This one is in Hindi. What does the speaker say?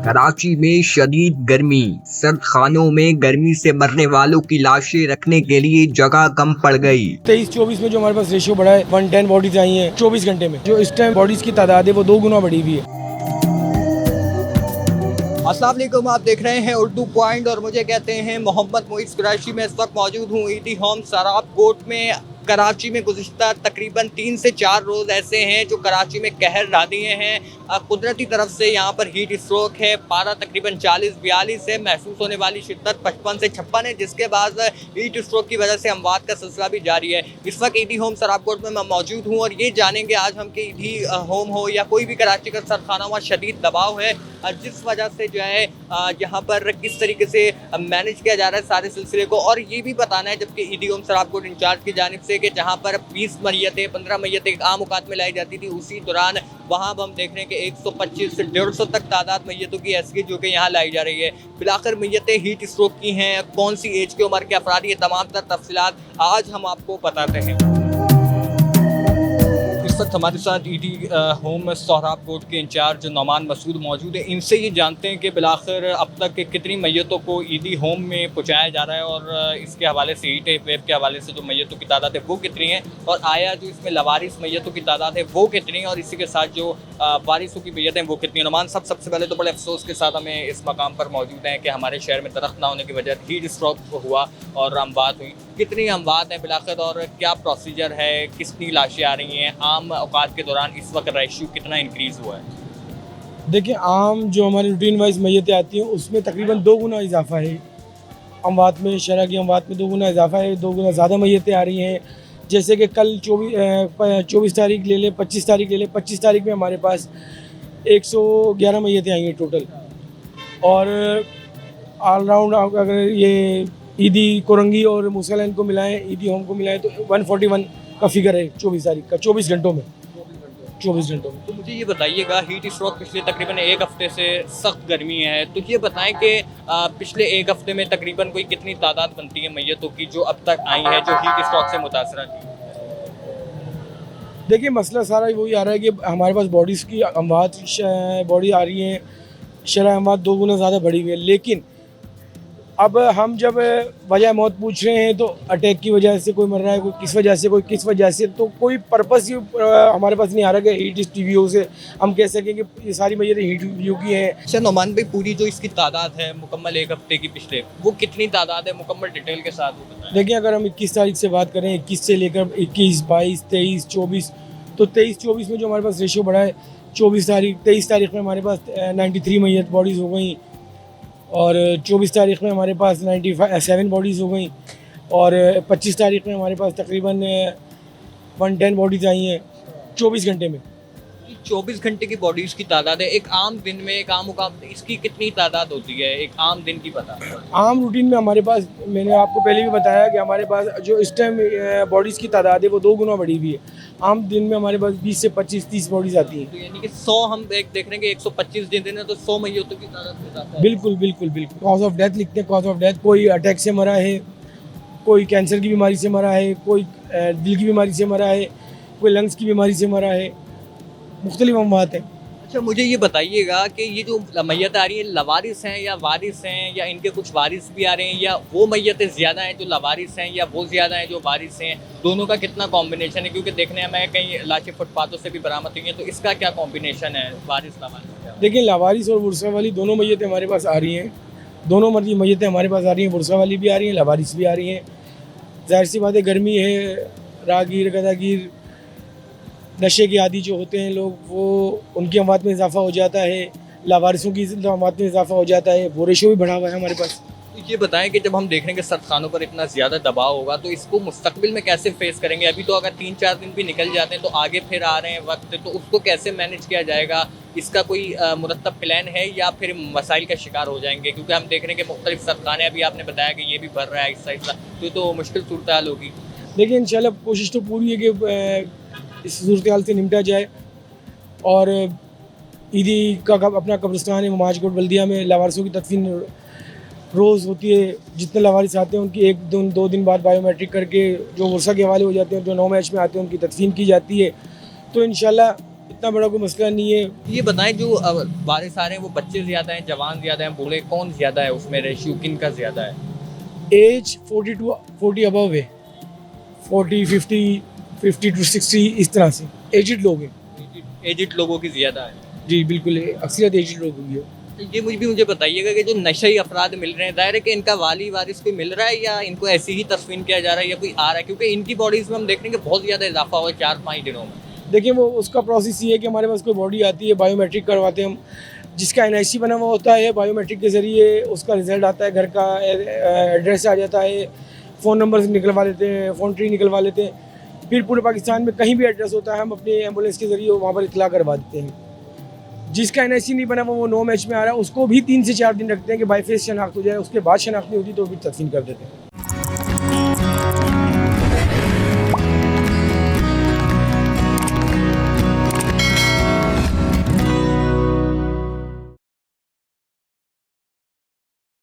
कराची में शदीद गर्मी। सर्द खानों में गर्मी से मरने वालों की लाशें रखने के लिए जगह कम पड़ गई। 23-24 में जो हमारे पास रेशियो बढ़ा है 110 बॉडीज आई हैं 24 घंटे में। जो इस टाइम बॉडीज की तादाद है वो 2 गुना बढ़ी हुई है। अस्सलाम वालेकुम, आप देख रहे हैं उर्दू पॉइंट और मुझे कहते हैं मोहम्मद मोइस। कराची में इस वक्त मौजूद हूँ ईदी होम सराब कोर्ट में। कराची में गुज़िश्ता तकरीबन 3 से 4 रोज़ ऐसे हैं जो कराची में कहर ढा दिए हैं। कुदरती तरफ से यहाँ पर हीट स्ट्रोक है। पारा तकरीबन 40-42 है। महसूस होने वाली शिद्दत 55 से 56 है, जिसके बाद हीट स्ट्रोक की वजह से अमवात का सिलसिला भी जारी है। इस वक्त ईदी होम सराब कोर्ट में मैं मौजूद हूँ और ये जानेंगे आज हम कि ईदी होम हो या कोई भी कराची का सरखाना हुआ शदीद दबाव है, जिस वजह से जो है यहाँ पर किस तरीके से मैनेज किया जा रहा है सारे सिलसिले को। और ये भी बताना है जबकि ईदी होम सराब कोर्ट इंचार्ज की जानिब से कि जहाँ पर 20 मैयतें 15 मैयतें एक आम औकात में लाई जाती थी, उसी दौरान वहाँ अब हम देख रहे हैं कि 125 से 150 तक तादाद मैयतों की ऐसी जो कि यहाँ लाई जा रही है। बिलाखिर मैयतें हीट स्ट्रोक की हैं, कौन सी एज के उम्र के अफराद, ये तमाम तर तफसीलात आज हम आपको बताते हैं। इस वक्त हमारे साथ ईदी होम सराब कोर्ट के इंचार्ज नौमान मसूद मौजूद है। इनसे ये जानते हैं कि बिलाखिर अब तक कितनी मैयतों को ईदी होम में पहुँचाया जा रहा है और इसके हवाले से हीट वेव के हवाले से जो मैयतों की तादाद है वो कितनी है, और आया जो इसमें लवारिस मैयतों की तादाद है वो कितनी है, और इसी के साथ जो वारिसों की मैयत हैं वो कितनी है। नौमान साहब, सबसे पहले तो बड़े अफसोस के साथ हमें इस मकाम पर मौजूद हैं कि हमारे शहर में दरख्त ना होने की वजह हीट स्ट्रोक हुआ और अमवात हुई। कितनी अमवात हैं बिलाखिर और क्या प्रोसीजर है, कितनी लाशें आ रही हैं, आम औकात के दौरान इस वक्त रेशियो कितना इंक्रीज़ हुआ है? देखिए, आम जो हमारी रूटीन वाइज मैयतें आती हैं उसमें तकरीबन 2 गुना इजाफा है। अमवात में, शरह की अमवात में 2 गुना इजाफा है, 2 गुना ज़्यादा मैयतें आ रही हैं। जैसे कि कल 24 तारीख ले लें, 25 तारीख ले लें। 25 तारीख में हमारे पास 111 मैयतें आई हैं टोटल, और ऑलराउंड अगर ये ईदी कोरंगी और मूसलैन को मिलाएं, ईदी होम को मिलाएं तो 141 का फिगर है 24 तारीख का, 24 घंटों में। 24 घंटों में। तो मुझे ये बताइएगा, हीट स्ट्रोक पिछले तकरीबन 1 हफ्ते से सख्त गर्मी है, तो ये बताएं कि पिछले 1 हफ्ते में तकरीबन कोई कितनी तादाद बनती है मैयतों की जो अब तक आई हैं जो हीट स्ट्रोक से मुतासरा थी? देखिए, मसला सारा वही आ रहा है कि हमारे पास बॉडीज़ की अमवात बॉडी आ रही हैं, शरह अमवात 2 गुना ज़्यादा बढ़ी हुई है। लेकिन अब हम जब वजह मौत पूछ रहे हैं तो अटैक की वजह से कोई मर रहा है, कोई किस वजह से, कोई किस वजह से, तो कोई पर्पस ही हमारे पास नहीं आ रहा कि हीट टीवीओ से हम कह सकें कि ये सारी मैयतें हीट टीवीओ की हैं। अच्छा नौमान भाई, पूरी जो इसकी तादाद है मुकम्मल 1 हफ्ते की पिछले, वो कितनी तादाद है मुकम्मल डिटेल के साथ वो बताएं। देखिए, अगर हम 21 तारीख से बात करें, 21 से लेकर 21, 22, 23, 24, तो 23-24 में जो हमारे पास रेशियो बढ़ा है 23 तारीख में हमारे पास 93 मैयत बॉडीज़ हो गई, और 24 तारीख में हमारे पास 97 बॉडीज़ हो गई, और 25 तारीख में हमारे पास तकरीबन 110 बॉडीज़ आई हैं 24 घंटे में। 24 घंटे की बॉडीज़ की तादाद है। एक आम दिन में, एक आम मुकाबले इसकी कितनी तादाद होती है, एक आम दिन की बता? आम रूटीन में हमारे पास, मैंने आपको पहले भी बताया कि हमारे पास जो इस टाइम बॉडीज़ की तादाद है वो 2 गुना बढ़ी हुई है। आम दिन में हमारे पास 20 से 25-30 बॉडीज़ आती हैं। तो यानी कि 100 हम एक देख रहे हैं कि 125 दिन है तो 100 मैयतों की तादाद में इजाफा है। बिल्कुल बिल्कुल बिल्कुल। कॉज ऑफ डेथ लिखते हैं, कॉज ऑफ डेथ, कोई अटैक से मरा है, कोई कैंसर की बीमारी से मरा है, कोई दिल की बीमारी से मरा है, कोई लंग्स की बीमारी से मरा है, मुख्तलिफ अमवात हैं। अच्छा मुझे ये बताइएगा कि ये जो मैयत आ रही है लवारिस हैं या वारिस हैं, या इनके कुछ वारिस भी आ रहे हैं, या वो मैयतें ज़्यादा हैं जो लवारिस हैं या वो ज़्यादा हैं जो वारिस हैं, दोनों का कितना कॉम्बिनेशन है? क्योंकि देखने में कई लाशें फुटपाथों से भी बरामद हुई हैं, तो इसका क्या कॉम्बिनेशन है वारिस लवारिस? देखिए, लावारिस और बुरसा वाली दोनों मैयतें हमारे पास आ रही हैं, दोनों मर्जी मैयतें हमारे पास आ रही हैं, बुरसा वाली भी आ रही हैं, लावारिस भी आ रही हैं। ज़ाहिर सी बात है, गर्मी है, राहगीर गदागीर नशे के आदी जो होते हैं लोग, वो उनकी अमवात में इजाफा हो जाता है, लावारिसों की अमवात में इजाफा हो जाता है, वो रेशो भी बढ़ा हुआ है हमारे पास। ये बताएं कि जब हम देख रहे हैं कि सर्द खानों पर इतना ज़्यादा दबाव होगा तो इसको मुस्तकबिल में कैसे फेस करेंगे? अभी तो अगर 3-4 दिन भी निकल जाते हैं तो आगे फिर आ रहे हैं वक्त, तो उसको कैसे मैनेज किया जाएगा? इसका कोई मुरत्तब प्लान है या फिर मसाइल का शिकार हो जाएंगे? क्योंकि हम देख रहे हैं कि मुख्तलिफ सरखाने, अभी आपने बताया कि ये भी बढ़ रहा है हिस्सा, तो मुश्किल सूरत हाल होगी। देखिए, इंशाल्लाह कोशिश तो पूरी है कि इस सूरत हाल से निपटा जाए, और ईदी का अपना कब्रिस्तान है ममाजकोट बल्दिया में, लावारिसों की तदफीन रोज़ होती है। जितने लावारिस आते हैं उनकी 1-2 दिन बाद बायोमेट्रिक करके जो वर्षा के हवाले हो जाते हैं, जो 9 मैच में आते हैं, उनकी तदफीन की जाती है। तो इंशाल्लाह इतना बड़ा कोई मसला नहीं है। ये बताएं जो बारिश आ रहे हैं वो बच्चे ज़्यादा हैं, जवान ज़्यादा हैं, बूढ़े कौन ज़्यादा है, उसमें रेशियो किन का ज़्यादा है? एज 40 to 40 अबव है, 40, 50, 50 to 60 इस तरह से एजिड लोग हैं। एजिड लोगों की ज़्यादा है। जी बिल्कुल, अक्सरियत एजिड लोगों की है। ये मुझे बताइएगा कि जो नशई अपराध मिल रहे हैं, दायरे है कि इनका वाली वारिस कोई मिल रहा है या इनको ऐसे ही तस्वीर किया जा रहा है या कोई आ रहा है, क्योंकि इनकी बॉडीज में हम देख रहे हैं कि बहुत ज़्यादा इजाफा हुआ है 4-5 दिनों में। देखिए वो उसका प्रोसेस ये है कि हमारे पास कोई बॉडी आती है, बायोमेट्रिक करवाते हैं हम, जिसका NIC बना हुआ होता है, बायोमेट्रिक के ज़रिए उसका रिजल्ट आता है, घर का एड्रेस आ जाता है, फ़ोन नंबर निकलवा लेते हैं, फ़ोन ट्री निकलवा लेते हैं, फिर पूरे पाकिस्तान में कहीं भी एड्रेस होता है हम अपनी एम्बुलेंस के ज़रिए वहाँ पर इतला करवा देते हैं। जिसका NIC नहीं बना वो नो मैच में आ रहा है, उसको भी 3 से 4 दिन रखते हैं कि बाई फेस शनाख्त हो जाए, उसके बाद शनाख्त नहीं होती तो फिर तदफीन कर देते हैं।